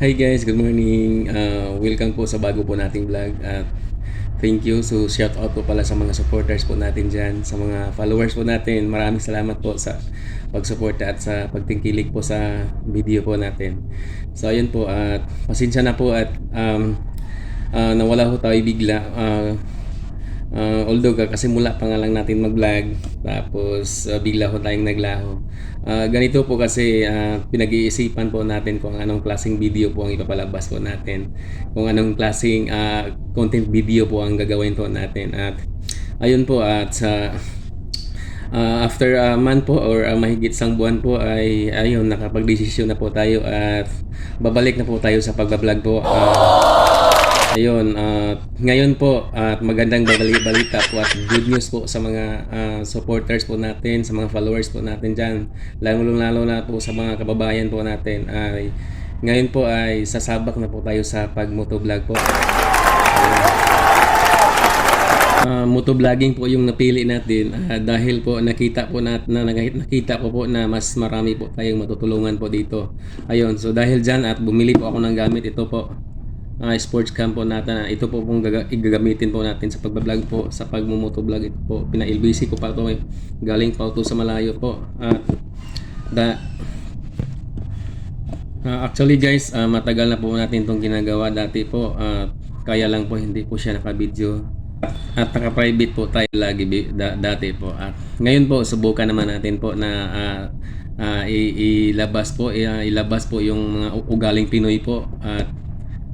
Hi guys, good morning. Welcome po sa bago po nating vlog at thank you. So shout out po pala sa mga supporters po natin dyan, sa mga followers po natin. Maraming salamat po sa pagsuporta at sa pagtingkilik po sa video po natin. So ayun po at pasensya na po at nawala ho tayo bigla. Although kakasimula pa nga lang natin mag-vlog tapos bigla ho tayong naglaho. Ganito po kasi pinag-iisipan po natin kung anong klaseng video po ang ipapalabas po natin. Kung anong klaseng content video po ang gagawin po natin. At ayun po at sa after a month po or mahigit isang buwan po ay ayun nakapag-desisyon na po tayo at babalik na po tayo sa pagbablog po. Ayun, ngayon po at magandang balita po at good news po sa mga supporters po natin, sa mga followers po natin dyan. Lalo na po sa mga kababayan po natin ay ngayon po ay sasabak na po tayo sa pag-motovlog po. Motovlogging po yung napili natin dahil po nakita ko po na mas marami po tayong matutulungan po dito. Ayun, so dahil dyan at bumili po ako ng gamit ito po. Sports cam po natin. Ito po pong gagamitin po natin sa pagbablog po, sa pagmumotovlog. Ito po, pina-LBC ko pa ito eh. Galing pa ito sa malayo po. Actually guys, matagal na po natin itong ginagawa dati po. Kaya lang po hindi po siya naka-video. At naka-private po tayo lagi dati po. At ngayon po, subukan naman natin po na ilabas po yung mga ugaling Pinoy po. At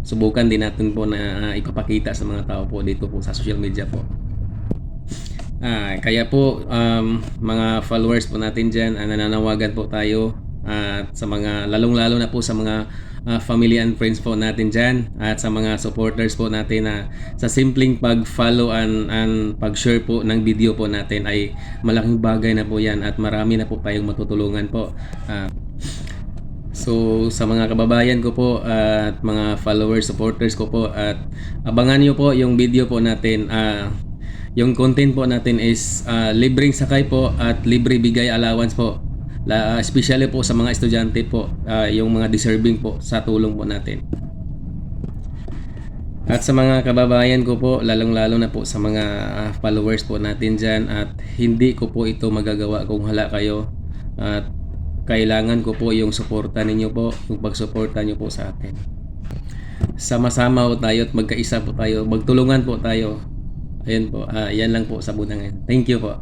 subukan din natin po na ipapakita sa mga tao po dito po sa social media po. Kaya po mga followers po natin dyan, nananawagan po tayo at sa mga lalong-lalo na po sa mga family and friends po natin dyan at sa mga supporters po natin na sa simpleng pag-follow and pag-share po ng video po natin ay malaking bagay na po yan at marami na po tayong matutulungan po. So sa mga kababayan ko po at mga followers, supporters ko po at abangan nyo po yung video po natin. Yung content po natin is libreng sakay po at libre bigay allowance po. Especially po sa mga estudyante po, yung mga deserving po sa tulong po natin. At sa mga kababayan ko po, lalong-lalo na po sa mga followers po natin dyan at hindi ko po ito magagawa kung wala kayo. At kailangan ko po yung suporta ninyo po, yung pagsuporta nyo po sa atin. Sama-sama po tayo at magkaisa po tayo, magtulungan po tayo. Ayun po, yan lang po sa bunang ngayon. Thank you po.